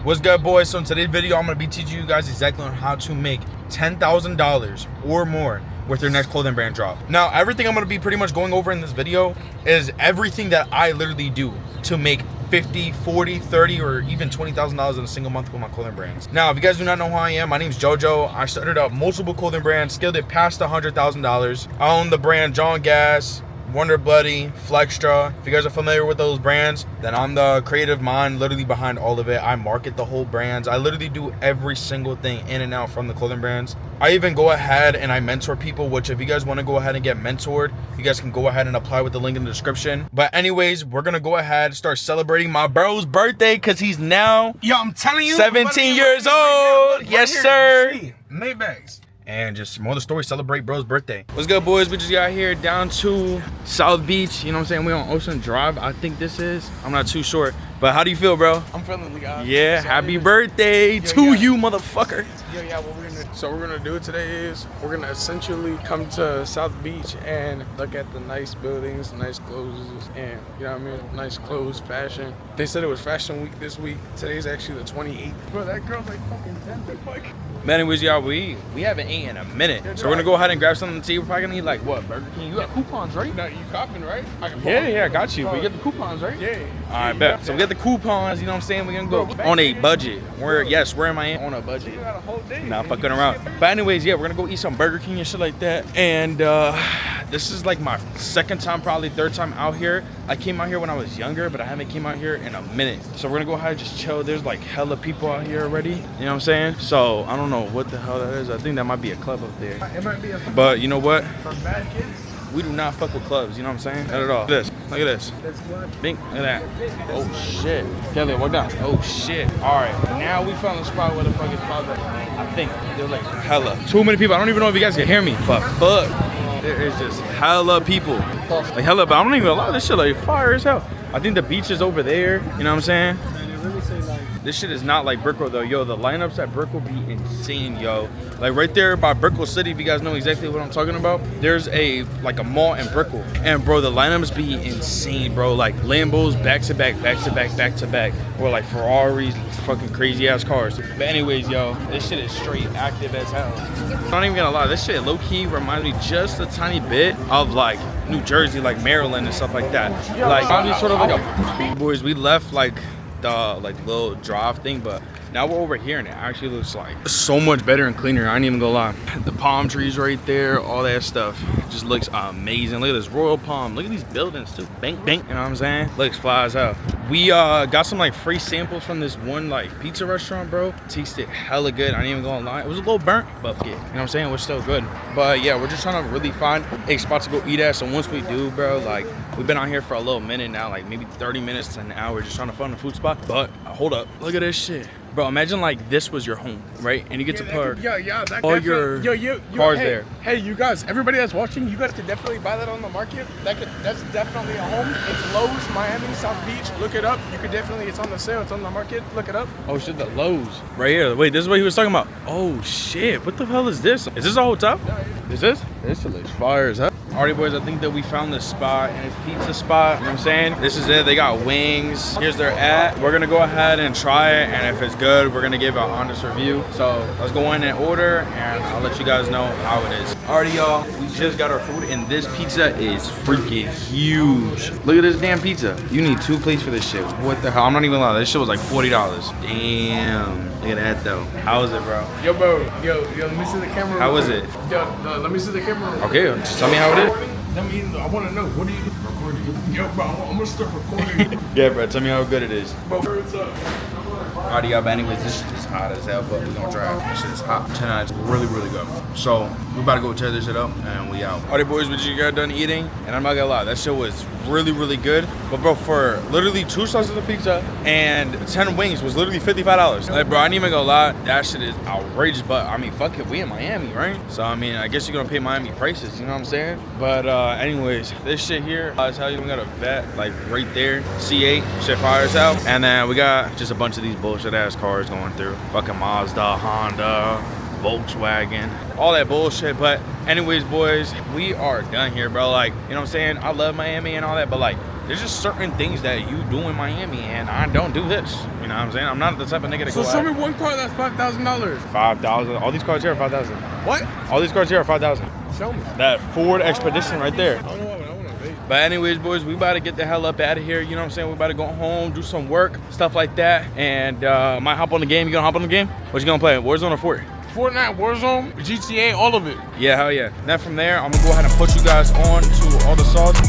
What's good, boys? So in today's video, I'm going to be teaching you guys exactly on how to make $10,000 or more with your next clothing brand drop. Now, everything I'm going to be pretty much going over in this video is everything that I literally do to make 50, 40, 30, or even $20,000 in a single month with my clothing brands. Now, if you guys do not know who I am, my name is JoJo. I started up multiple clothing brands, scaled it past $100,000. I own the brand John Gas, Wonder Bloody, Flextra. If you guys are familiar with those brands, then I'm the creative mind literally behind all of it. I market the whole brands. I literally do every single thing in and out from the clothing brands. I even go ahead and I mentor people, which if you guys want to go ahead and get mentored, you guys can go ahead and apply with the link in the description. But anyways, we're going to go ahead and start celebrating my bro's birthday because he's now, yo, I'm telling you, 17 years old. Yes, sir. Maybags. And just more of the story, celebrate bro's birthday. What's good, boys? We just got here down to South Beach. You know what I'm saying? We on Ocean Drive, I think this is. I'm not too sure. But how do you feel, bro? I'm feeling the guy. Yeah, so happy birthday to you, motherfucker. Yeah, what we're gonna do today is we're gonna essentially come to South Beach and look at the nice buildings, nice clothes, and you know what I mean, nice clothes, fashion. They said it was fashion week this week. Today's actually the 28th. Bro, that girl's like fucking 10. Like. Man, anyways, y'all, we haven't eaten in a minute. So we're gonna go ahead and grab something to eat. We're probably gonna eat like what, Burger King? You got coupons, right? No, you copping, right? Yeah, I got you. We get the coupons, right? Yeah. All right, bet. So we get the coupons, you know what I'm saying? We're gonna go on a budget. We're in Miami on a budget. You got a whole day. Nah, fucking around. But anyways, yeah, we're gonna go eat some Burger King and shit like that. And this is like my second time, probably third time out here. I came out here when I was younger, but I haven't came out here in a minute. So we're gonna go ahead and just chill. There's like hella people out here already. You know what I'm saying? So I don't know what the hell that is. I think that might be a club up there. It might be a but you know what? For bad kids. We do not fuck with clubs, you know what I'm saying? Not at all. Look at this. Bink, look at that. Oh shit. Kelly, walk down. Oh shit. Alright, now we found the spot where the fuck is called. I think there's like hella. Too many people. I don't even know if you guys can hear me, but fuck. There is just hella people. Like hella, but I don't even allow this shit like fire as hell. I think the beach is over there, you know what I'm saying? This shit is not like Brickell though. Yo, the lineups at Brickell be insane, yo. Like right there by Brickell City, if you guys know exactly what I'm talking about, there's a mall in Brickell. And bro, the lineups be insane, bro. Like Lambos back to back, back to back, back to back. Or like Ferraris, fucking crazy ass cars. But anyways, yo, this shit is straight active as hell. I'm not even gonna lie, this shit low key reminds me just a tiny bit of like New Jersey, like Maryland and stuff like that. Like probably sort of like a boys, we left like the little drive thing, but now we're over here and it actually looks like so much better and cleaner. I ain't even gonna lie. The palm trees right there, all that stuff just looks amazing. Look at this royal palm. Look at these buildings too. Bank, bank. You know what I'm saying? Looks fly as hell. We got some like free samples from this one like pizza restaurant, bro. Tasted hella good. I ain't even gonna lie. It was a little burnt, but yeah, you know what I'm saying? It was still good. But yeah, we're just trying to really find a spot to go eat at. So once we do, bro, like we've been out here for a little minute now, like maybe 30 minutes to an hour, just trying to find a food spot. But hold up, look at this shit. Bro, imagine like this was your home, right? And you get to park all your cars there. Hey, you guys, everybody that's watching, you guys could definitely buy that on the market. That's definitely a home. It's Lowe's, Miami, South Beach. Look it up. You could definitely, it's on the sale. It's on the market. Look it up. Oh shit, the Lowe's. Right here. Wait, this is what he was talking about. Oh shit, what the hell is this? Is this a hotel? Is this? This shit looks fire as hell. Alrighty boys, I think that we found this spot, and it's pizza spot, you know what I'm saying? This is it, they got wings. Here's their at. We're gonna go ahead and try it, and if it's good, we're gonna give an honest review. So let's go in and order, and I'll let you guys know how it is. Alrighty y'all, we just got our food, and this pizza is freaking huge. Look at this damn pizza. You need 2 plates for this shit. What the hell? I'm not even lying, this shit was like $40. Damn, look at that though. How is it, bro? Yo, bro, yo, let me see the camera. How is it? Yo, let me see the camera. Okay, just tell me how it is. I want to know, what are you recording? Yo, bro, I'm gonna start recording. Yeah, bro, tell me how good it is. Bro, what's up? Alrighty, y'all, but anyways, this shit is hot as hell, but we're gonna try it. This shit is hot. 10 out, it's really, really good. So, we about to go tear this shit up, and we out. Alright, boys, we just got done eating, and I'm not gonna lie, that shit was really, really good. But, bro, for literally 2 slices of pizza and 10 wings was literally $55. Like, bro, I ain't even gonna lie, that shit is outrageous, but, I mean, fuck it, we in Miami, right? So, I mean, I guess you're gonna pay Miami prices, you know what I'm saying? But, anyways, this shit here, I tell you, we got a vet, like, right there, C8, shit fires out. And then we got just a bunch of these bullshit ass cars going through. Fucking Mazda, Honda, Volkswagen, all that bullshit. But anyways, boys, we are done here, bro. Like, you know what I'm saying? I love Miami and all that, but like, there's just certain things that you do in Miami, and I don't do this. You know what I'm saying? I'm not the type of nigga to So go show out. me one car that's $5,000. 5,000. All these cars here are 5,000. What? All these cars here are 5,000. Show me. That Ford Expedition right there. I don't know. I want to vape. But anyways, boys, we about to get the hell up out of here. You know what I'm saying? We about to go home, do some work, stuff like that. And might hop on the game. You gonna hop on the game? What you gonna play? Warzone or Fort? Fortnite, Warzone, GTA, all of it. Yeah, hell yeah. Then from there, I'm gonna go ahead and put you guys on to all the sauce.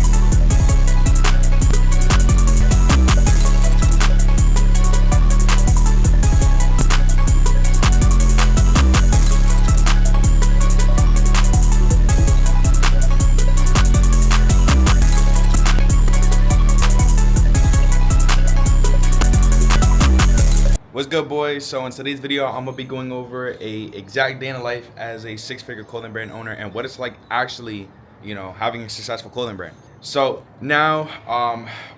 What's good, boys? So in today's video, I'm gonna be going over a exact day in the life as a six-figure clothing brand owner and what it's like actually, you know, having a successful clothing brand. So now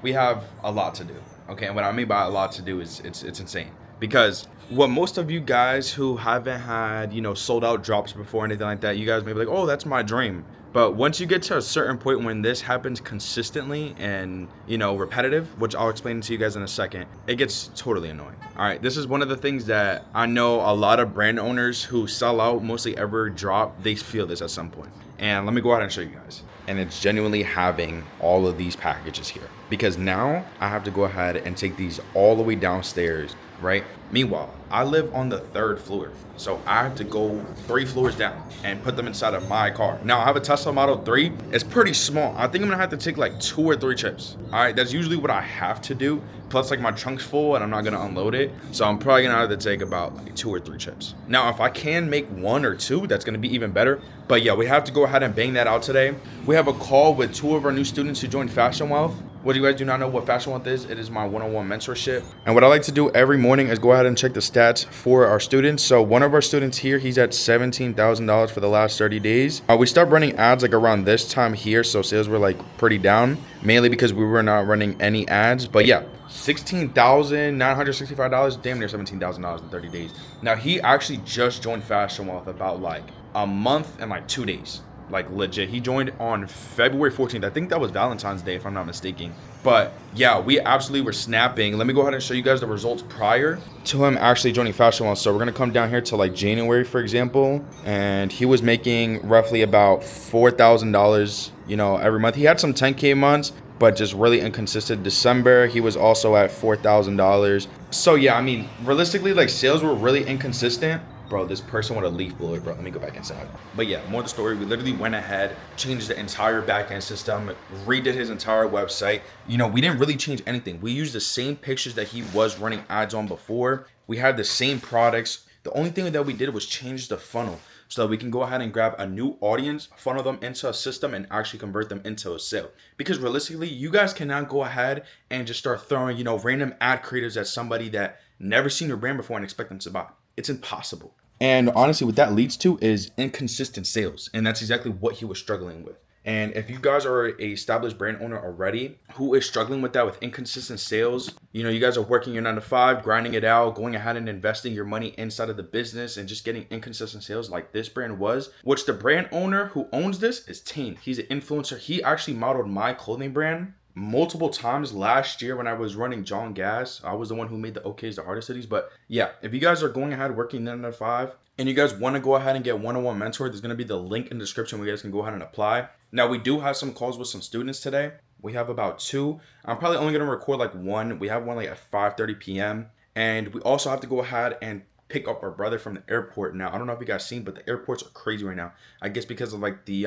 we have a lot to do. Okay, and what I mean by a lot to do is it's insane. Because what most of you guys who haven't had, you know, sold out drops before or anything like that, you guys may be like, oh, that's my dream. But once you get to a certain point when this happens consistently and, you know, repetitive, which I'll explain to you guys in a second, it gets totally annoying. All right, this is one of the things that I know a lot of brand owners who sell out mostly ever drop, they feel this at some point. And let me go ahead and show you guys. And it's genuinely having all of these packages here. Because now I have to go ahead and take these all the way downstairs, right? Meanwhile, I live on the 3rd floor. So I have to go 3 floors down and put them inside of my car. Now I have a Tesla Model 3. It's pretty small. I think I'm gonna have to take like 2 or 3 trips. All right, that's usually what I have to do. Plus like my trunk's full and I'm not gonna unload it. So I'm probably gonna have to take about like 2 or 3 trips. Now, if I can make 1 or 2, that's gonna be even better. But yeah, we have to go ahead and bang that out today. We have a call with 2 of our new students who joined Fashion Wealth. What you guys do not know what Fashion Wealth is, it is my one-on-one mentorship. And what I like to do every morning is go ahead and check the stats for our students. So one of our students here, he's at $17,000 for the last 30 days. We stopped running ads like around this time here, so sales were like pretty down, mainly because we were not running any ads. But yeah, $16,965, damn near $17,000 in 30 days. Now he actually just joined Fashion Wealth about like a month and like 2 days. Like legit, he joined on February 14th. I think that was Valentine's Day if I'm not mistaken. But yeah, we absolutely were snapping. Let me go ahead and show you guys the results prior to him actually joining Fashion Wealth. So we're gonna come down here to like January, for example, and he was making roughly about $4,000, you know, every month. He had some 10K months, but just really inconsistent. December, he was also at $4,000. So yeah, I mean, realistically, like sales were really inconsistent. Bro, this person with a leaf blower, bro. Let me go back inside. But yeah, more of the story. We literally went ahead, changed the entire back-end system, redid his entire website. You know, we didn't really change anything. We used the same pictures that he was running ads on before. We had the same products. The only thing that we did was change the funnel so that we can go ahead and grab a new audience, funnel them into a system, and actually convert them into a sale. Because realistically, you guys cannot go ahead and just start throwing, you know, random ad creatives at somebody that never seen your brand before and expect them to buy. It's impossible. And honestly, what that leads to is inconsistent sales. And that's exactly what he was struggling with. And if you guys are an established brand owner already who is struggling with that, with inconsistent sales, you know, you guys are working your 9 to 5, grinding it out, going ahead and investing your money inside of the business and just getting inconsistent sales like this brand was, which the brand owner who owns this is Tain. He's an influencer. He actually modeled my clothing brand multiple times last year when I was running John Gas. I was the one who made the OKs, the hardest cities. But yeah, if you guys are going ahead working 9 to 5 and you guys want to go ahead and get one-on-one mentor, there's going to be the link in the description where you guys can go ahead and apply. Now, we do have some calls with some students today. We have about 2. I'm probably only going to record like 1. We have one like at 5:30 p.m. And we also have to go ahead and pick up our brother from the airport. Now, I don't know if you guys seen, but the airports are crazy right now. I guess because of like the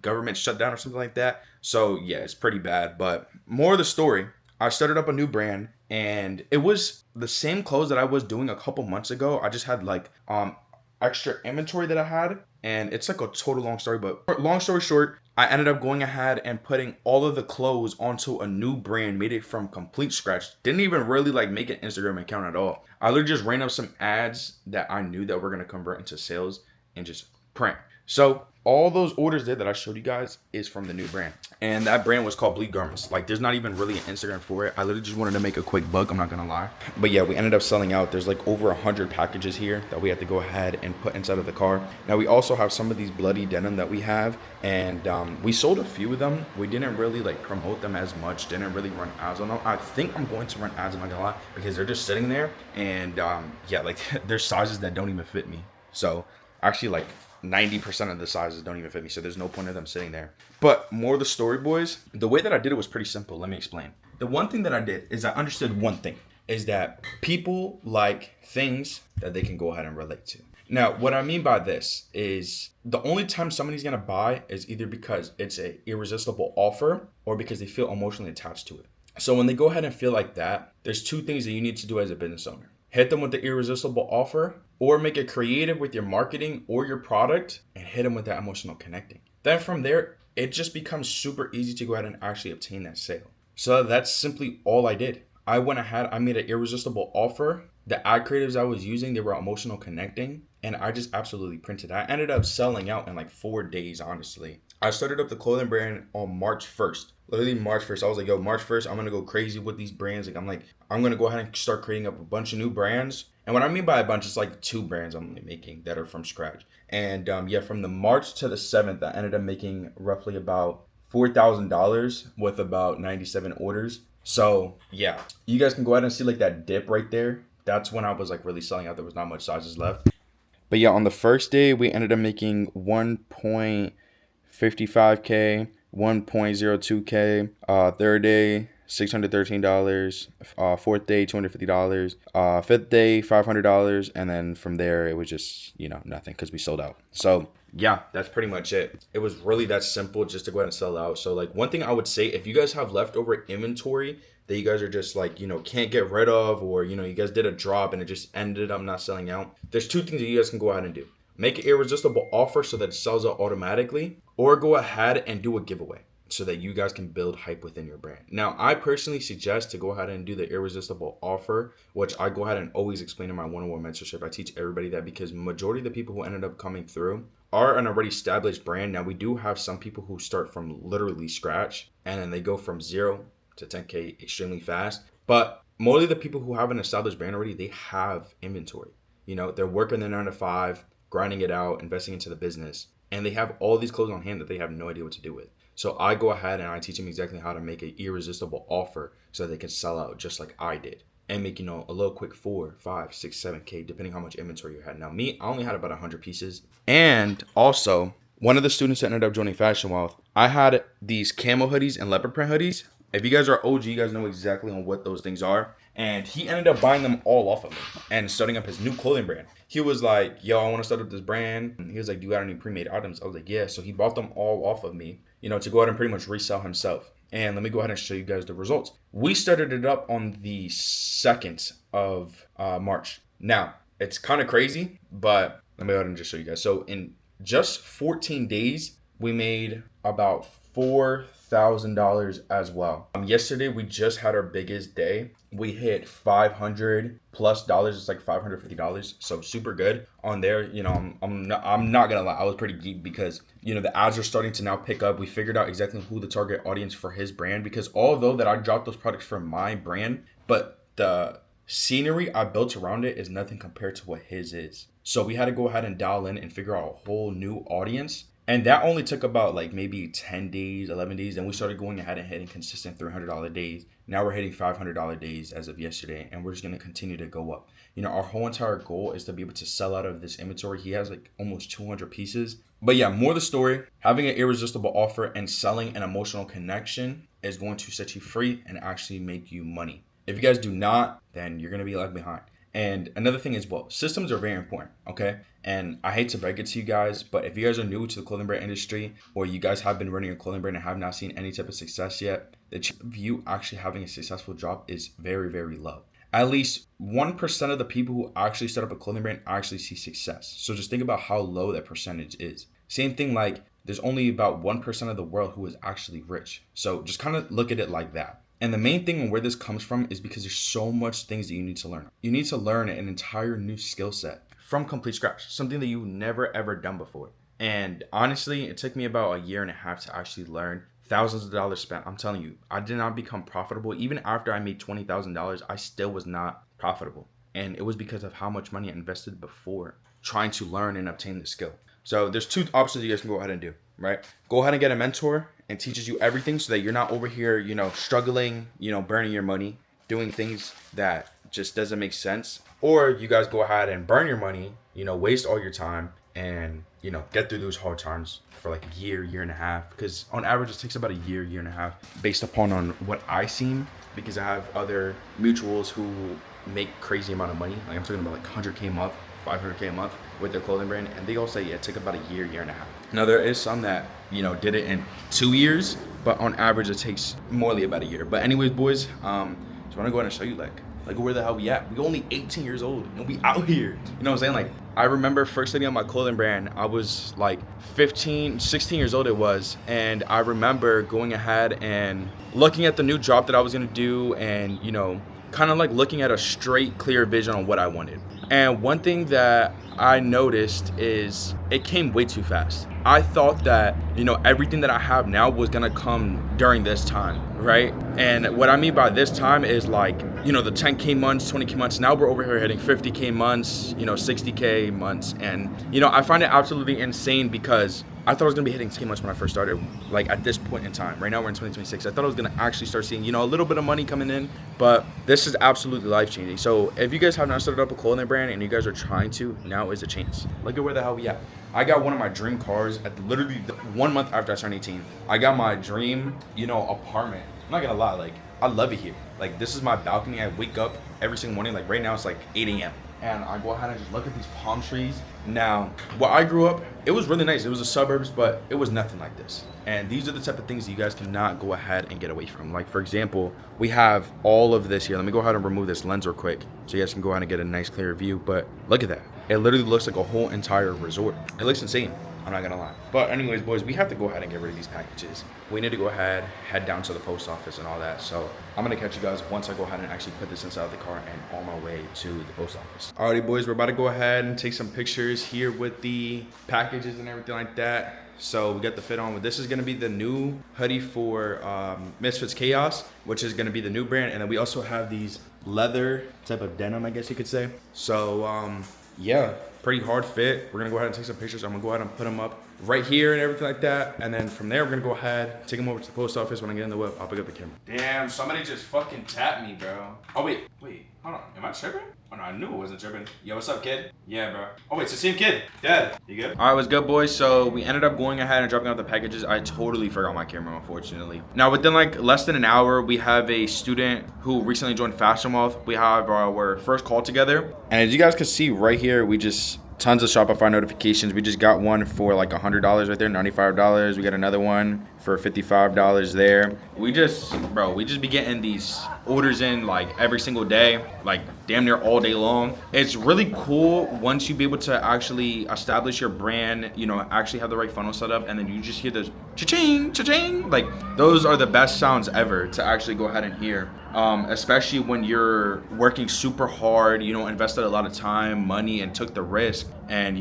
government shutdown or something like that. So yeah, it's pretty bad. But more of the story, I started up a new brand and it was the same clothes that I was doing a couple months ago. I just had like extra inventory that I had, and it's like a total long story, but long story short, I ended up going ahead and putting all of the clothes onto a new brand, made it from complete scratch. Didn't even really like make an Instagram account at all. I literally just ran up some ads that I knew that were going to convert into sales and just print. So all those orders there that I showed you guys is from the new brand. And that brand was called Bleed Garments. Like, there's not even really an Instagram for it. I literally just wanted to make a quick buck, I'm not gonna lie. But yeah, we ended up selling out. There's like over 100 packages here that we had to go ahead and put inside of the car. Now we also have some of these bloody denim that we have, and we sold a few of them. We didn't really like promote them as much, didn't really run ads on them. I think I'm going to run ads, I'm not gonna lie, because they're just sitting there, and yeah, like there's sizes that don't even fit me. So actually, like 90% of the sizes don't even fit me, so there's no point of them sitting there. But more of the story, boys. The way that I did it was pretty simple. Let me explain. The one thing that I did is I understood one thing, is that people like things that they can go ahead and relate to. Now, what I mean by this is the only time somebody's gonna buy is either because it's an irresistible offer or because they feel emotionally attached to it. So when they go ahead and feel like that, there's two things that you need to do as a business owner. Hit them with the irresistible offer, or make it creative with your marketing or your product and hit them with that emotional connecting. Then from there, it just becomes super easy to go ahead and actually obtain that sale. So that's simply all I did. I went ahead, I made an irresistible offer. The ad creatives I was using, they were emotional connecting, and I just absolutely printed. I ended up selling out in like 4 days, honestly. I started up the clothing brand on March 1st. Literally March 1st. I was like, yo, March 1st, I'm going to go crazy with these brands. I'm going to go ahead and start creating up a bunch of new brands. And what I mean by a bunch is like 2 brands I'm making that are from scratch. And yeah, from the March to the 7th, I ended up making roughly about $4,000 with about 97 orders. So yeah, you guys can go ahead and see like that dip right there. That's when I was like really selling out. There was not much sizes left. But yeah, on the first day, we ended up making 1.55K, 1.02K. Third day, $613. Fourth day, $250. Fifth day, $500. And then from there, it was just, nothing because we sold out. So yeah, that's pretty much it. It was really that simple just to go ahead and sell out. So like one thing I would say, if you guys have leftover inventory that you guys are just like, can't get rid of, or, you guys did a drop and it just ended up not selling out, there's 2 things that you guys can go ahead and do. Make an irresistible offer so that it sells out automatically, or go ahead and do a giveaway so that you guys can build hype within your brand. Now, I personally suggest to go ahead and do the irresistible offer, which I go ahead and always explain in my one-on-one mentorship. I teach everybody that because majority of the people who ended up coming through are an already established brand. Now, we do have some people who start from literally scratch and then they go from 0 to 10K extremely fast. But mostly the people who have an established brand already, they have inventory. They're working their 9 to 5, grinding it out, investing into the business, and they have all these clothes on hand that they have no idea what to do with. So I go ahead and I teach them exactly how to make an irresistible offer so that they can sell out just like I did and make, a little quick 4, 5, 6, 7K, depending how much inventory you had. Now me, I only had about 100 pieces. And also, one of the students that ended up joining Fashion Wealth, I had these camo hoodies and leopard print hoodies. If you guys are OG, you guys know exactly on what those things are. And he ended up buying them all off of me and starting up his new clothing brand. He was like, yo, I want to start up this brand. And he was like, do you got any pre-made items? I was like, yeah. So he bought them all off of me, to go ahead and pretty much resell himself. And let me go ahead and show you guys the results. We started it up on the 2nd of March. Now, it's kind of crazy, but let me go ahead and just show you guys. So in just 14 days, we made about $4,000 as well. Yesterday, we just had our biggest day. We hit $500+ dollars. It's like $550. So super good on there. I'm not gonna lie. I was pretty geeked because, the ads are starting to now pick up. We figured out exactly who the target audience for his brand, because although that I dropped those products for my brand, but the scenery I built around it is nothing compared to what his is. So we had to go ahead and dial in and figure out a whole new audience. And that only took about like maybe 10 days, 11 days. And we started going ahead and hitting consistent $300 days. Now we're hitting $500 days as of yesterday. And we're just going to continue to go up. Our whole entire goal is to be able to sell out of this inventory. He has like almost 200 pieces. But yeah, more the story. Having an irresistible offer and selling an emotional connection is going to set you free and actually make you money. If you guys do not, then you're going to be left behind. And another thing is, systems are very important, okay? And I hate to break it to you guys, but if you guys are new to the clothing brand industry, or you guys have been running a clothing brand and have not seen any type of success yet, the chance of you actually having a successful job is very, very low. At least 1% of the people who actually set up a clothing brand actually see success. So just think about how low that percentage is. Same thing, like there's only about 1% of the world who is actually rich. So just kind of look at it like that. And the main thing and where this comes from is because there's so much things that you need to learn. You need to learn an entire new skill set from complete scratch, something that you've never ever done before. And honestly, it took me about a year and a half to actually learn. Thousands of dollars spent. I'm telling you, I did not become profitable. Even after I made $20,000, I still was not profitable. And it was because of how much money I invested before trying to learn and obtain the skill. So there's two options you guys can go ahead and do, right? Go ahead and get a mentor and teaches you everything so that you're not over here, struggling, burning your money, doing things that just doesn't make sense. Or you guys go ahead and burn your money, waste all your time and, get through those hard times for like a year and a half. Because on average, it takes about a year and a half based upon on what I seen, because I have other mutuals who make crazy amount of money. Like I'm talking about like 100K a month, 500K a month with their clothing brand. And they all say, it took about a year and a half. Now there is some that, did it in 2 years, but on average it takes more than about a year. But anyways, boys, just want to go ahead and show you like where the hell we at. We only 18 years old and we out here. You know what I'm saying? Like I remember first setting up my clothing brand, I was like 16 years old it was. And I remember going ahead and looking at the new drop that I was gonna do and, kind of like looking at a straight, clear vision on what I wanted. And one thing that I noticed is it came way too fast. I thought that, everything that I have now was gonna come during this time, right? And what I mean by this time is like, the 10K months, 20K months. Now we're over here hitting 50K months, 60K months. And, I find it absolutely insane because I thought I was gonna be hitting 10K months when I first started, like at this point in time. Right now we're in 2026. I thought I was gonna actually start seeing, a little bit of money coming in, but this is absolutely life changing. So if you guys have not started up a clothing brand and you guys are trying to, now is a chance. Look at where the hell we at. I got one of my dream cars at literally 1 month after I turned 18. I got my dream, apartment. I'm not gonna lie, like I love it here. Like this is my balcony. I wake up every single morning. Like right now it's like 8 a.m. and I go ahead and just look at these palm trees. Now, where I grew up, it was really nice. It was the suburbs, but it was nothing like this. And these are the type of things that you guys cannot go ahead and get away from. Like for example, we have all of this here. Let me go ahead and remove this lens real quick so you guys can go ahead and get a nice clear view. But look at that. It literally looks like a whole entire resort. It looks insane. I'm not gonna lie. But anyways, boys, we have to go ahead and get rid of these packages. We need to go ahead, head down to the post office and all that. So I'm gonna catch you guys once I go ahead and actually put this inside of the car and on my way to the post office. Alrighty, boys, we're about to go ahead and take some pictures here with the packages and everything like that. So we got the fit on. This is gonna be the new hoodie for Misfits Chaos, which is gonna be the new brand. And then we also have these leather type of denim, I guess you could say. So yeah, pretty hard fit. We're gonna go ahead and take some pictures. I'm gonna go ahead and put them up right here and everything like that. And then from there, we're gonna go ahead, take them over to the post office. When I get in the whip, I'll pick up the camera. Damn, somebody just fucking tapped me, bro. Oh, wait, hold on. Am I tripping? Oh, no, I knew I wasn't tripping. Yo, what's up, kid? Yeah, bro. Oh, wait, it's the same kid. Dad, you good? All right, what's good, boys? So we ended up going ahead and dropping off the packages. I totally forgot my camera, unfortunately. Now, within like less than an hour, we have a student who recently joined Fashion Wealth. We have our first call together. And as you guys can see right here, we just tons of Shopify notifications. We just got one for like $100 right there, $95. We got another one for $55 there. We just be getting these orders in like every single day, like damn near all day long. It's really cool once you be able to actually establish your brand, actually have the right funnel set up, and then you just hear those cha-ching, cha-ching. Like those are the best sounds ever to actually go ahead and hear. Especially when you're working super hard, invested a lot of time, money, and took the risk. And,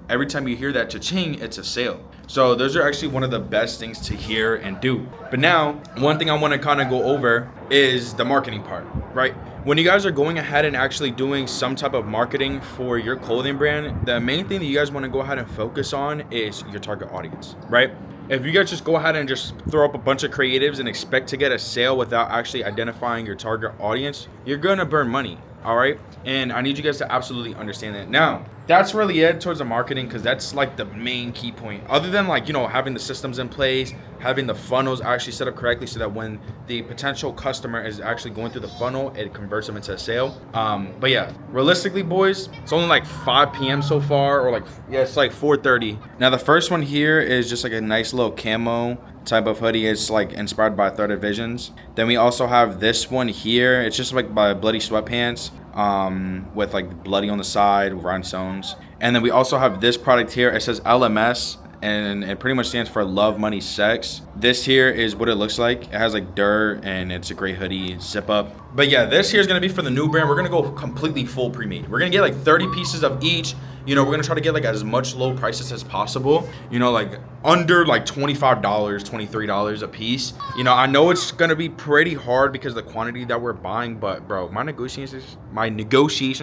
every time you hear that cha-ching, it's a sale. So those are actually one of the best things to hear and do. But now, one thing I want to kind of go over is the marketing part, right? When you guys are going ahead and actually doing some type of marketing for your clothing brand, the main thing that you guys want to go ahead and focus on is your target audience, right? If you guys just go ahead and just throw up a bunch of creatives and expect to get a sale without actually identifying your target audience, you're gonna burn money, all right? And I need you guys to absolutely understand that. Now, that's really it towards the marketing, because that's like the main key point. Other than like, having the systems in place, having the funnels actually set up correctly so that when the potential customer is actually going through the funnel, it converts them into a sale. But yeah, realistically, boys, it's only like 5 p.m. so far, or it's like 4:30. Now the first one here is just like a nice little camo type of hoodie. It's like inspired by Threaded Visions. Then we also have this one here. It's just like by Bloody Sweatpants, with like bloody on the side, rhinestones. And then we also have this product here. It says LMS, and it pretty much stands for Love, Money, Sex This here is what it looks like. It has like dirt and it's a gray hoodie, zip up. But yeah, this here is gonna be for the new brand. We're gonna go completely full pre-made. We're gonna get like 30 pieces of each. You know, we're gonna try to get like as much low prices as possible. You know, like under like $25, $23 a piece. You know, I know it's gonna be pretty hard because of the quantity that we're buying, but bro, my negotiation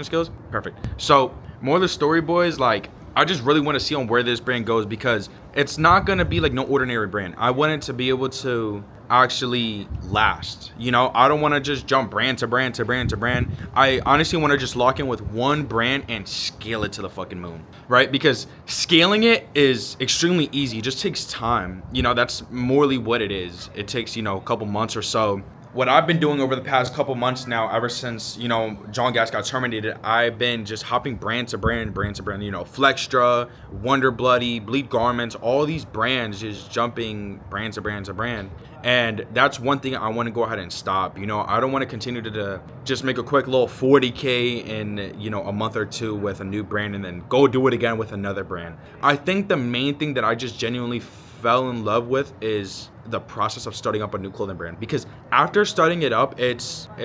skills, perfect. So more of the story, boys, like I just really want to see on where this brand goes because it's not going to be like no ordinary brand. I want it to be able to actually last. You know, I don't want to just jump brand to brand to brand to brand. I honestly want to just lock in with one brand and scale it to the fucking moon, right? Because scaling it is extremely easy. It just takes time. You know, that's morely what it is. It takes, you know, a couple months or so. What I've been doing over the past couple months now, ever since, you know, John Gas got terminated, I've been just hopping brand to brand, you know, Flextra, Wonder Bloody, Bleed Garments, all these brands just jumping brand to brand to brand. And that's one thing I want to go ahead and stop. You know, I don't want to continue to just make a quick little 40K in, you know, a month or two with a new brand and then go do it again with another brand. I think the main thing that I just genuinely fell in love with is the process of starting up a new clothing brand, because after starting it up, it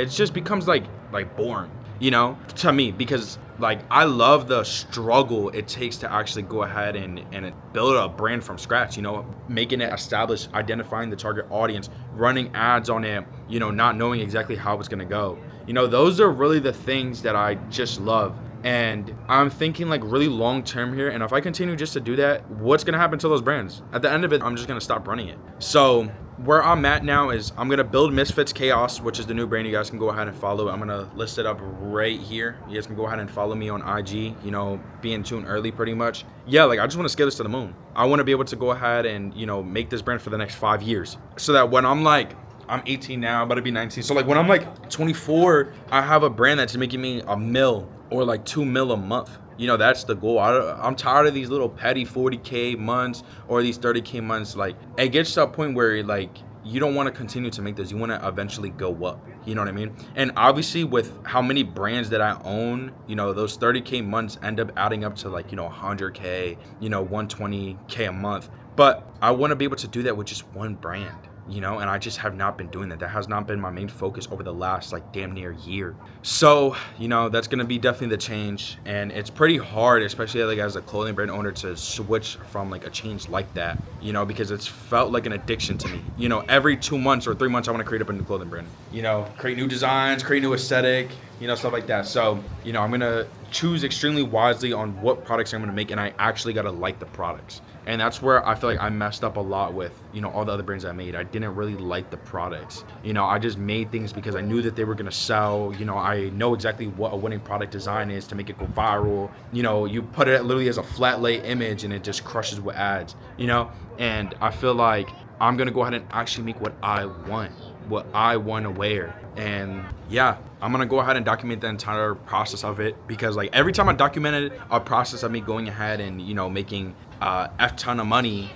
just becomes like boring, you know, to me, because like I love the struggle it takes to actually go ahead and build a brand from scratch, you know, making it established, identifying the target audience, running ads on it, you know, not knowing exactly how it's gonna go. You know, those are really the things that I just love. And I'm thinking like really long term here. And if I continue just to do that, what's going to happen to those brands? At the end of it, I'm just going to stop running it. So where I'm at now is I'm going to build Misfits Chaos, which is the new brand. You guys can go ahead and follow. I'm going to list it up right here. You guys can go ahead and follow me on IG, you know, be in tune early pretty much. Yeah, like I just want to scale this to the moon. I want to be able to go ahead and, you know, make this brand for the next 5 years so that when I'm 18 now, about to be 19. So like when I'm like 24, I have a brand that's making me $1 million or like $2 million a month. You know, that's the goal. I'm tired of these little petty 40K months or these 30K months. Like it gets to a point where like you don't want to continue to make this. You want to eventually go up. You know what I mean? And obviously with how many brands that I own, you know, those 30K months end up adding up to like, you know, 100K, you know, 120K a month. But I want to be able to do that with just one brand. You know, and I just have not been doing that. That has not been my main focus over the last like damn near year. So, you know, that's going to be definitely the change. And it's pretty hard, especially like as a clothing brand owner, to switch from like a change like that, you know, because it's felt like an addiction to me. You know, every 2 months or 3 months, I want to create up a new clothing brand, you know, create new designs, create new aesthetic, you know, stuff like that. So, you know, I'm going to choose extremely wisely on what products I'm going to make. And I actually got to like the products. And that's where I feel like I messed up a lot with, you know, all the other brands I made. I didn't really like the products. You know, I just made things because I knew that they were going to sell. You know, I know exactly what a winning product design is to make it go viral. You know, you put it literally as a flat lay image and it just crushes with ads, you know. And I feel like I'm going to go ahead and actually make what I want to wear. And yeah, I'm going to go ahead and document the entire process of it, because like every time I documented a process of me going ahead and, you know, making F ton of money,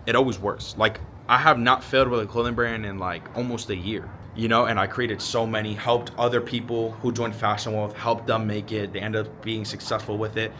it always works. Like I have not failed with a clothing brand in like almost a year, you know, and I created so many, helped other people who joined Fashion Wealth, helped them make it. They end up being successful with it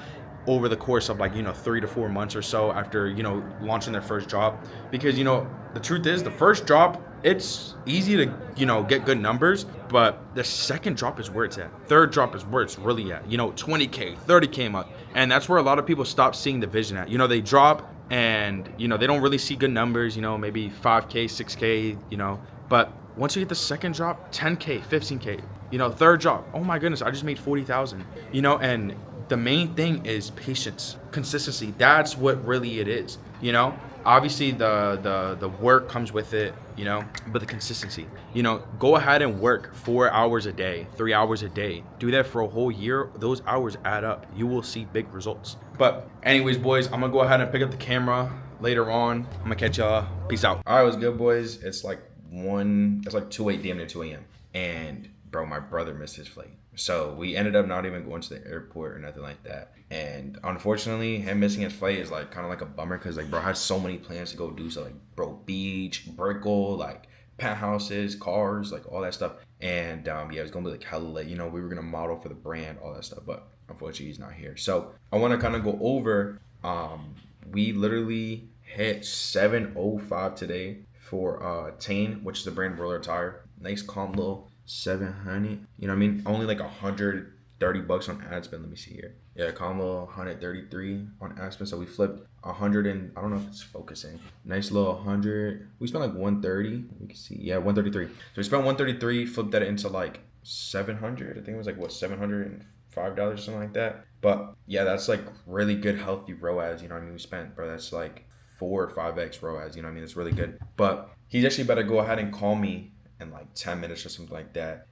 over the course of like, you know, 3 to 4 months or so after, you know, launching their first drop. Because, you know, the truth is the first drop, it's easy to, you know, get good numbers, but the second drop is where it's at. Third drop is where it's really at, you know, 20K, 30K a month. And that's where a lot of people stop seeing the vision at. You know, they drop and, you know, they don't really see good numbers, you know, maybe 5K, 6K, you know, but once you get the second drop, 10K, 15K, you know, third drop, oh my goodness, I just made 40,000, you know. And the main thing is patience, consistency. That's what really it is, you know. Obviously the work comes with it, you know, but the consistency, you know, go ahead and work 4 hours a day, 3 hours a day, do that for a whole year. Those hours add up. You will see big results. But anyways, boys, I'm gonna go ahead and pick up the camera later on. I'm gonna catch y'all. Peace out. All right, what's good, boys? It's like 2:08, damn near 2 a.m. And bro, my brother missed his flight. So we ended up not even going to the airport or nothing like that. And unfortunately, him missing his flight is like kind of like a bummer, because like bro, I had so many plans to go do. So like bro, beach, Brickell, like penthouses, cars, like all that stuff. And yeah, it was gonna be like hella late. You know, we were gonna model for the brand, all that stuff. But unfortunately, he's not here. So I want to kind of go over. We literally hit 7:05 today for Tane, which is the brand roller tire. Nice calm little 700. You know what I mean? Only like $130 on ad spend. Let me see here. Yeah, calm little 133 on ad spend. So we flipped 100 and I don't know if it's focusing. Nice little 100. We spent like 130. We can see. Yeah, 133. So we spent 133, flipped that into like 700. I think it was like what, $705 or something like that. But yeah, that's like really good healthy ROAS. You know what I mean? We spent, bro, that's like 4 or 5x ROAS. You know what I mean? It's really good. But he's actually better go ahead and call me in like 10 minutes or something like that.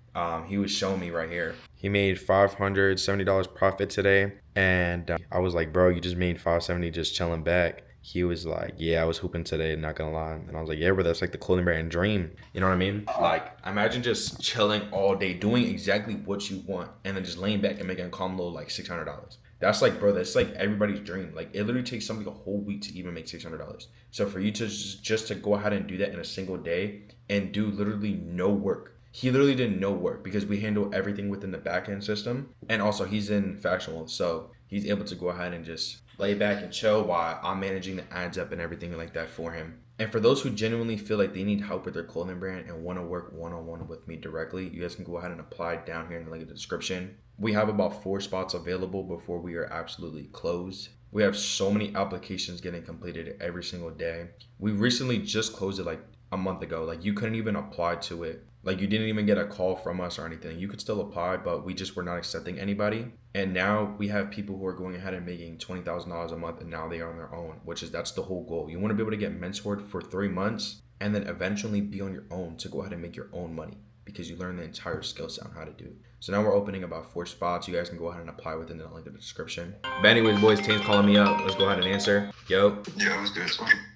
He was showing me right here. He made $570 profit today. And I was like, bro, you just made $570 just chilling back. He was like, yeah, I was hooping today, not gonna lie. And I was like, yeah, bro, that's like the clothing brand dream. You know what I mean? Like, imagine just chilling all day, doing exactly what you want, and then just laying back and making a calm little like $600. That's like, bro, that's like everybody's dream. Like, it literally takes somebody a whole week to even make $600. So for you to just to go ahead and do that in a single day and do literally no work. He literally did no work because we handle everything within the backend system. And also he's in factional, so he's able to go ahead and just lay back and chill while I'm managing the ads up and everything like that for him. And for those who genuinely feel like they need help with their clothing brand and want to work one-on-one with me directly, you guys can go ahead and apply down here in the link in the description. We have about 4 spots available before we are absolutely closed. We have so many applications getting completed every single day. We recently just closed it like a month ago. Like, you couldn't even apply to it. Like, you didn't even get a call from us or anything. You could still apply, but we just were not accepting anybody. And now we have people who are going ahead and making $20,000 a month, and now they are on their own, that's the whole goal. You want to be able to get mentored for 3 months and then eventually be on your own to go ahead and make your own money because you learn the entire skill set on how to do it. So now we're opening about 4 spots. You guys can go ahead and apply within the link in the description. But anyways, boys, Tane's calling me up. Let's go ahead and answer. Yo. Yeah, it was good.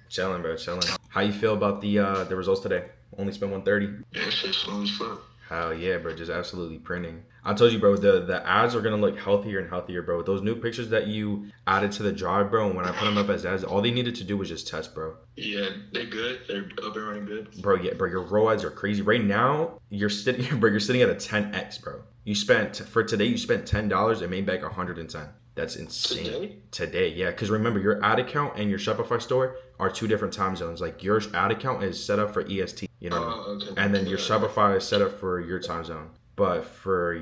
Chilling, bro, chilling. How you feel about the results today? Only spent 130. Yeah, shit's slow as fuck. Hell yeah, bro, just absolutely printing. I told you, bro, the ads are gonna look healthier and healthier, bro. Those new pictures that you added to the drive, bro, and when I put them up as ads, all they needed to do was just test, bro. Yeah, they're good. They're up and running good. Bro, yeah, bro, your ROAS are crazy. Right now, you're sitting at a 10x, bro. You spent $10 and made back 110. That's insane. Today, yeah. Because remember, your ad account and your Shopify store are 2 different time zones. Like, your ad account is set up for EST, you know, okay. And then your Shopify is set up for your time zone. But for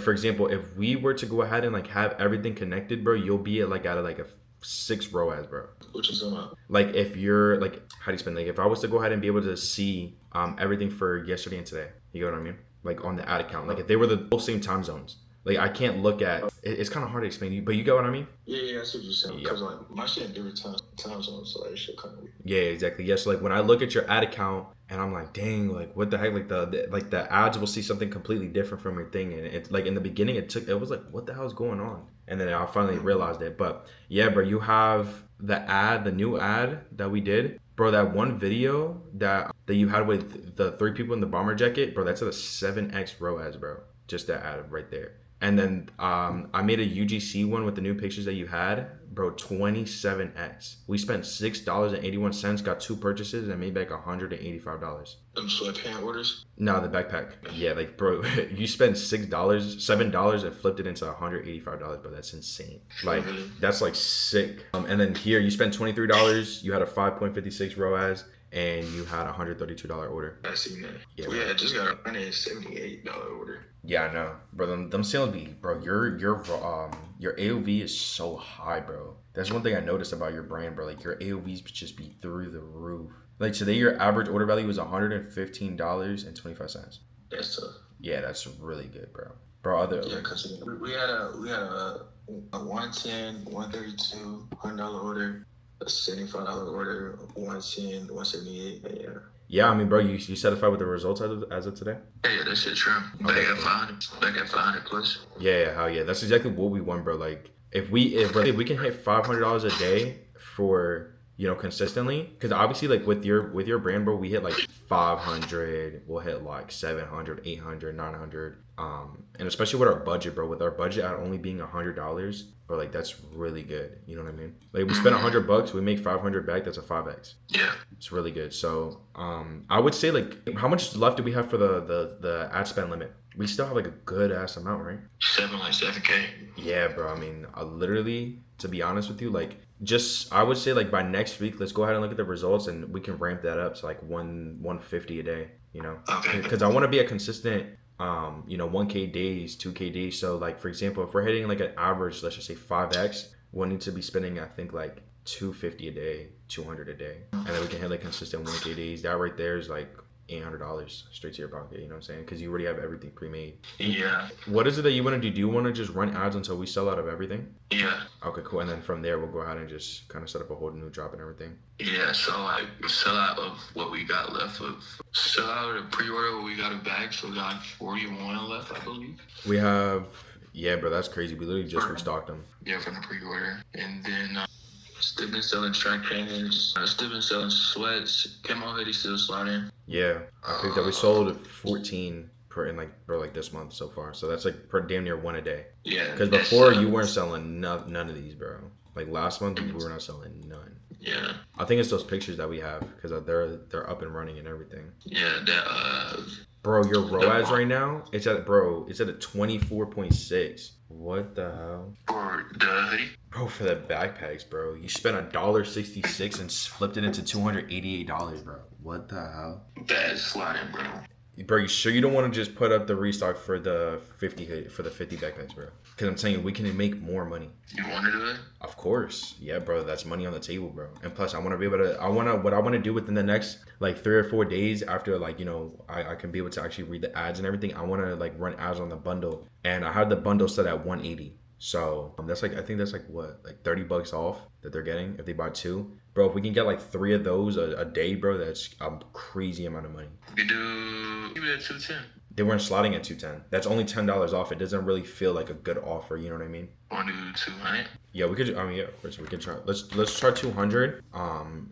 for example, if we were to go ahead and like have everything connected, bro, you'll be at a 6 ROAS, bro. Which is about? Like, if you're like, how do you spend? Like, if I was to go ahead and be able to see everything for yesterday and today, you know what I mean? Like, on the ad account, like if they were the whole same time zones. Like, I can't look at it's kind of hard to explain, but you get what I mean? Yeah, I see what you're saying. Because like my shit in different time zones, so that shit kind of weird. Yeah, exactly. Yes, so, like when I look at your ad account and I'm like, dang, like what the heck? Like the ads will see something completely different from your thing, and it's like in the beginning it was like, what the hell is going on? And then I finally realized it. But yeah, bro, you have the new ad that we did. Bro, that one video that you had with the 3 people in the bomber jacket, bro, that's at a 7x ROAS, bro. Just that ad right there. And then I made a UGC one with the new pictures that you had. Bro, 27x. We spent $6.81, got 2 purchases, and made back $185. Them sweatpant orders? No, the backpack. Yeah, like, bro, you spent $7 and flipped it into $185, bro. That's insane. Like, that's like sick. And then here, you spent $23. You had a 5.56 ROAS. And you had a $132 order. I see that. Yeah, I just got a $178 order. Yeah, I know, bro. Them sales be, bro. Your AOV is so high, bro. That's one thing I noticed about your brand, bro. Like, your AOVs just be through the roof. Like, today your average order value was $115.25. That's tough. Yeah, that's really good, bro. Bro, yeah, cause we had a 110, 132, $100 order. A $75 order, 110, 178. Yeah. Yeah, I mean, bro, you satisfied with the results as of today? Yeah, that shit true. Back at 500 plus. Yeah, hell yeah. That's exactly what we want, bro. Like, if we can hit $500 a day for, you know, consistently, because obviously, like, with your brand, bro, we hit like 500, we'll hit like 700, 800, 900, and especially with our budget, bro, with our budget at only being $100, bro, like, that's really good. You know what I mean? Like, we spend $100, we make 500 back. That's a 5x. Yeah, it's really good. So I would say, like, how much left do we have for the ad spend limit? We still have like a good ass amount, right? 7K. Yeah, bro. I mean, literally, to be honest with you, like, just I would say like by next week, let's go ahead and look at the results, and we can ramp that up to like 150 a day. You know, Okay. because I want to be a consistent 1K days, 2K days. So like for example, if we're hitting like an average, let's just say 5x, we'll need to be spending I think like 250 a day, 200 a day, and then we can hit like consistent 1K days. That right there is like $800 straight to your pocket. You know what I'm saying? Because you already have everything pre-made. Yeah. What is it that you want to do? Do you want to just run ads until we sell out of everything? Yeah. Okay, cool. And then from there, we'll go ahead and just kind of set up a whole new drop and everything. Yeah, so like sell out of what we got left of sell out of the pre-order what we got a bag, so we got 41 left, I believe. We have, yeah, bro, that's crazy. We literally just restocked them. Yeah, from the pre-order. And then still been selling track trainers, still been selling sweats, camo hoodie still sliding. Yeah, I picked up. We sold 14 per like this month so far. So that's like per damn near one a day. Yeah. Because before you weren't selling none of these, bro. Like last month we were not selling none. Yeah. I think it's those pictures that we have because they're up and running and everything. Yeah, that Bro, your ROAS right now, it's at a 24.6. What the hell? for the hoodie. Bro, for the backpacks, bro. You spent $1.66 and flipped it into $288, bro. What the hell? That's sliding, bro. Bro, you sure you don't want to just put up the restock for the 50 backpacks, bro? Because I'm telling you, we can make more money. You want to do it? Of course. Yeah, bro, that's money on the table, bro. And plus, I want to be able to, what I want to do within the next, like, 3 or 4 days after, like, I can be able to actually read the ads and everything. I want to, like, run ads on the bundle. And I have the bundle set at 180. So that's like, I think that's like what, like $30 off that they're getting if they buy 2. Bro, if we can get like 3 of those a day, bro, that's a crazy amount of money. You do, keep it at 210. They weren't slotting at 210. That's only $10 off. It doesn't really feel like a good offer. You know what I mean? Want to do 200? Yeah, we could. I mean, yeah, of course we can try. Let's try 200.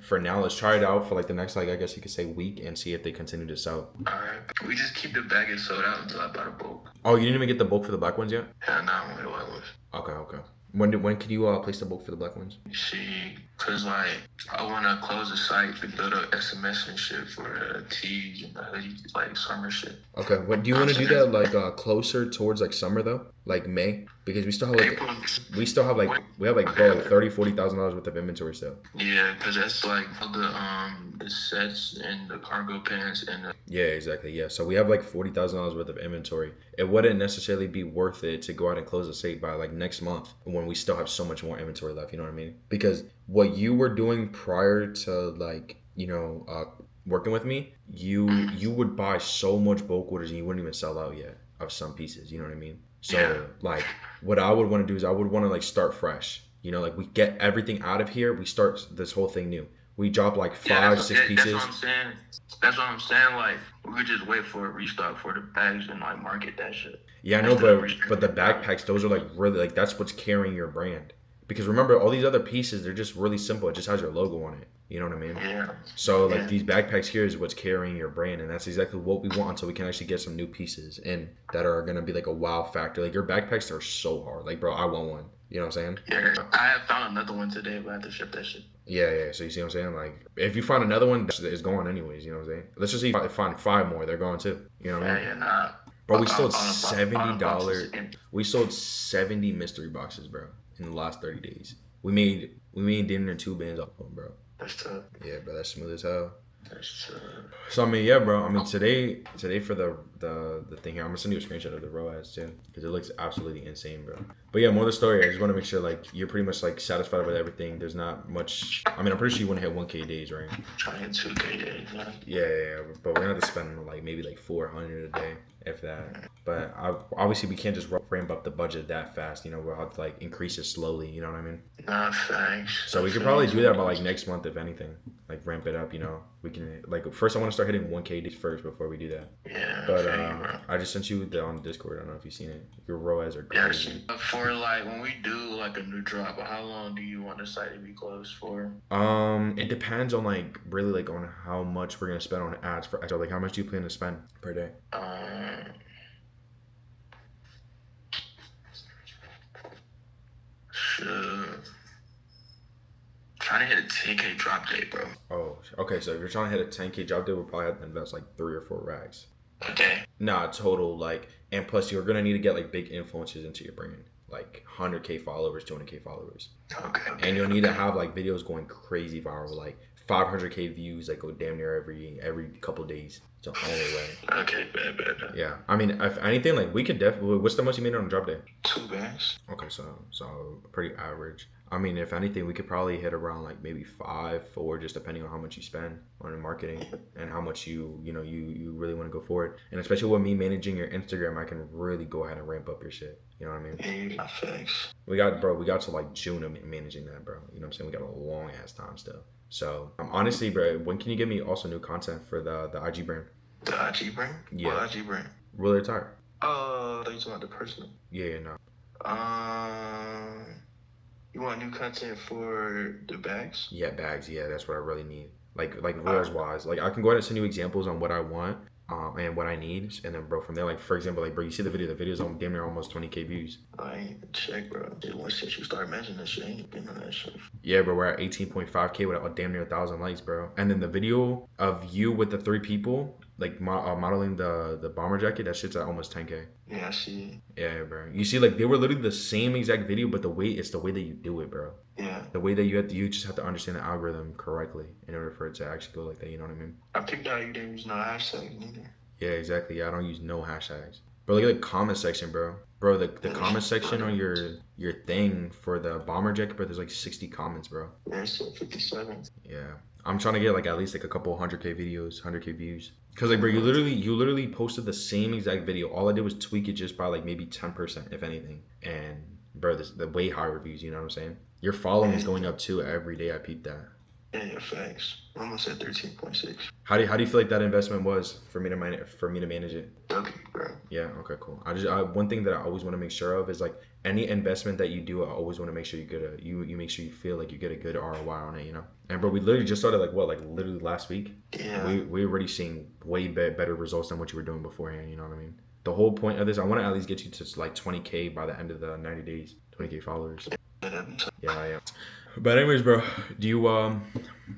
For now, let's try it out for like the next, like, I guess you could say week and see if they continue to sell. Alright. We just keep the bag sold out until I buy the bulk. Oh, you didn't even get the bulk for the black ones yet? Hell no, I'm the white ones. Okay. When can you place the bulk for the black ones? See, cause like I wanna close the site to build up SMS and shit for the tees and the hoodies, like summer shit. Okay. What do you want to do that like closer towards like summer though, like May? Because we still have like April. we have like bro, like $30,000-$40,000 worth of inventory still. Yeah, cause that's like the sets and the cargo pants and the. Yeah, exactly. Yeah, so we have like $40,000 worth of inventory. It wouldn't necessarily be worth it to go out and close the site by like next month when we still have so much more inventory left. You know what I mean? Because what you were doing prior to like working with me, you would buy so much bulk orders and you wouldn't even sell out yet of some pieces. You know what I mean? So Yeah. like what I would want to do is I would want to like start fresh. You know, like we get everything out of here. We start this whole thing new. We drop like 5-6 pieces. That's what I'm saying. That's what I'm saying. Like we could just wait for a restock for the bags and like market that shit. Yeah, I know, but the backpacks, those are like really like that's what's carrying your brand. Because remember, all these other pieces, they're just really simple. It just has your logo on it. You know what I mean? Yeah. So like Yeah. these backpacks here is what's carrying your brand, and that's exactly what we want. So we can actually get some new pieces in that are gonna be like a wow factor. Like your backpacks are so hard. Like bro, I want one. You know what I'm saying? Yeah. I have found another one today, but I have to ship that shit. Yeah. So you see what I'm saying? Like if you find another one, it's going anyways. You know what I'm saying? Let's just see if I find 5 more. They're going too. You know what I mean? Yeah, nah. Bro, we sold All the $70. boxes. We sold 70 mystery boxes, bro, in the last 30 days. We made dinner 2 bands off them, bro. That's tough. Yeah, bro, that's smooth as hell. That's tough. So I mean, yeah, bro. I mean, today for the thing here, I'm gonna send you a screenshot of the ROAS too, because it looks absolutely insane, bro. But yeah, more of the story. I just want to make sure like you're pretty much like satisfied with everything. There's not much. I mean, I'm pretty sure you want to hit 1K days, right? Trying to hit 2K days, man. Yeah. But we're gonna have to spend like maybe like 400 a day, if that. But obviously we can't just ramp up the budget that fast. You know, we'll have to like increase it slowly. You know what I mean? Nah, thanks. So we could probably do that by like next month, if anything. Like ramp it up. You know, we can like first I want to start hitting 1K days first before we do that. Yeah. But thank you, bro. I just sent you on Discord. I don't know if you've seen it. Your ROAS are Yeah, crazy. for like when we do like a new drop, how long do you want the site to be closed for? It depends on like really like on how much we're gonna spend on ads for. So like how much do you plan to spend per day? Should trying to hit a 10K drop date, bro. Oh, okay. So if you're trying to hit a 10K job day, we'll probably have to invest like 3 or 4 racks. Okay. Nah, total like, and plus you're gonna need to get like big influencers into your brand. like 100K followers, 200K followers. Okay. And you'll need to have like videos going crazy viral, like 500K views that go damn near every couple days. It's the only way. Okay, bad. Yeah, I mean, if anything, like we could definitely. What's the most you made on a drop day? 2 bags. Okay, so pretty average. I mean, if anything, we could probably hit around like maybe 5, 4, just depending on how much you spend on the marketing and how much you really want to go for it. And especially with me managing your Instagram, I can really go ahead and ramp up your shit. You know what I mean? Yeah, you got facts. We got to like June of managing that, bro. You know what I'm saying? We got a long ass time still. So honestly, bro, when can you give me also new content for the IG brand? The IG brand? Yeah. What IG brand? Really tired. Oh, you talking about the personal? Yeah, no. You want new content for the bags? Yeah, bags. Yeah, that's what I really need. Like reels wise. Like I can go ahead and send you examples on what I want, and what I need, and then bro, from there, like for example, like bro, you see the video. The video's on damn near almost 20K views. I ain't even check, bro. Once since you start mentioning that shit, I ain't been on that shit. Yeah, bro, we're at 18.5K with damn near 1,000 likes, bro. And then the video of you with the 3 people, like modeling the bomber jacket, that shit's at almost 10K. Yeah, I see. Yeah, bro. You see, like they were literally the same exact video, but it's the way that you do it, bro. Yeah. The way that you just have to understand the algorithm correctly in order for it to actually go like that. You know what I mean? I picked out you didn't use no hashtag neither. Yeah, exactly. Yeah, I don't use no hashtags. Bro, look at the comment section, bro. Bro, the comment section on your thing for the bomber jacket, bro, there's like 60 comments, bro. Yeah, it's still 57. Yeah. I'm trying to get like at least like a couple 100K videos, 100K views. Cause like bro, you literally posted the same exact video. All I did was tweak it just by like maybe 10%, if anything. And bro, the way high reviews, you know what I'm saying? Your following is going up too every day. I peeped that. Yeah, facts. Almost at 13.6. How do you feel like that investment was for me to manage it? Okay, bro. Yeah. Okay. Cool. One thing that I always want to make sure of is like any investment that you do, I always want to make sure you make sure you feel like you get a good ROI on it. You know. And bro, we literally just started like literally last week. Yeah. We already seeing way better results than what you were doing beforehand. You know what I mean? The whole point of this, I want to at least get you to like 20K by the end of the 90 days. 20K followers. Yeah, I am. But anyways, bro, do you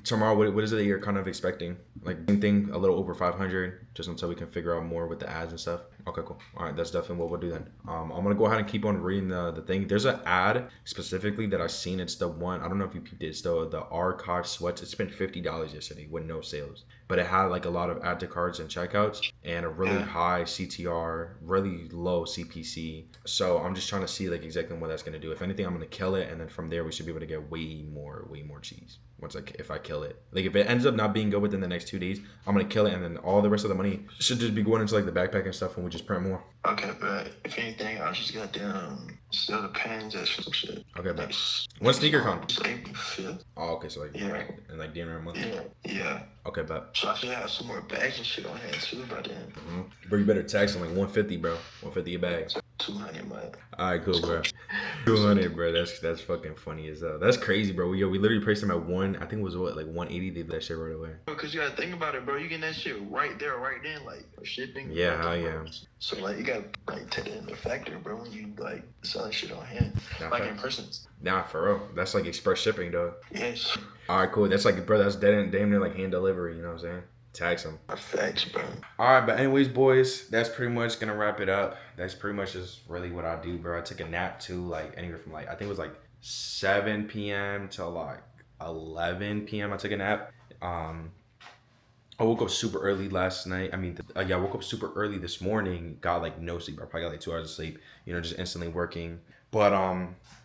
tomorrow? What is it that you're kind of expecting? Like same thing, a little over 500, just until we can figure out more with the ads and stuff. Okay, cool. All right, that's definitely what we'll do then. I'm gonna go ahead and keep on reading the thing. There's an ad specifically that I've seen. It's the one, I don't know if you peeped it. It's the archive sweats. It spent $50 yesterday with no sales, but it had like a lot of add to cards and checkouts and a really high CTR, really low CPC. So I'm just trying to see like exactly what that's gonna do. If anything, I'm gonna kill it, and then from there we should be able to get way more cheese. If I kill it, like if it ends up not being good within the next 2 days, I'm gonna kill it, and then all the rest of the money should just be going into like the backpack and stuff, and we just print more. Okay, but if anything, I just got sell the pens and some shit. Okay, but when sneaker con? It's April 5th. Oh, okay, so like and like damn near a month. Yeah. Okay, bet. So I should have some more bags and shit on hand too by then. Bro, you better tax them like 150, bro. 150 a bag. 200, man. All right, cool, bro. 200, bro. That's fucking funny as hell. That's crazy, bro. We literally priced them at I think it was what, like 180. They did that shit right away. Because you gotta think about it, bro. You getting that shit right there, right then, like shipping. Yeah, hell yeah. So like you gotta like take it into factor, bro, when you like selling shit on hand, like in person. Nah, for real. That's like express shipping, dog. Yes. All right, cool. That's like, bro. That's damn near like hand delivery. You know what I'm saying? Tax them. Facts, bro. All right, but anyways, boys, that's pretty much gonna wrap it up. That's pretty much just really what I do, bro. I took a nap too, like anywhere from like I think it was like 7 p.m. to like 11 p.m. I took a nap. I woke up super early last night. I woke up super early this morning. Got like no sleep. I probably got like 2 hours of sleep. You know, just instantly working. But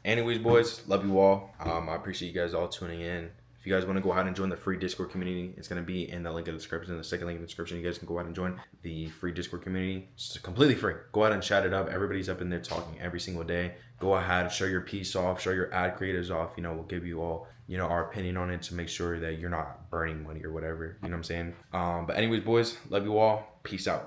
anyways, boys, love you all. I appreciate you guys all tuning in. If you guys want to go ahead and join the free Discord community, it's going to be in the link in the description. The second link in the description, you guys can go ahead and join the free Discord community. It's completely free. Go ahead and chat it up. Everybody's up in there talking every single day. Go ahead, show your piece off, show your ad creators off. You know, we'll give you all, you know, our opinion on it to make sure that you're not burning money or whatever. You know what I'm saying? But anyways, boys, love you all. Peace out.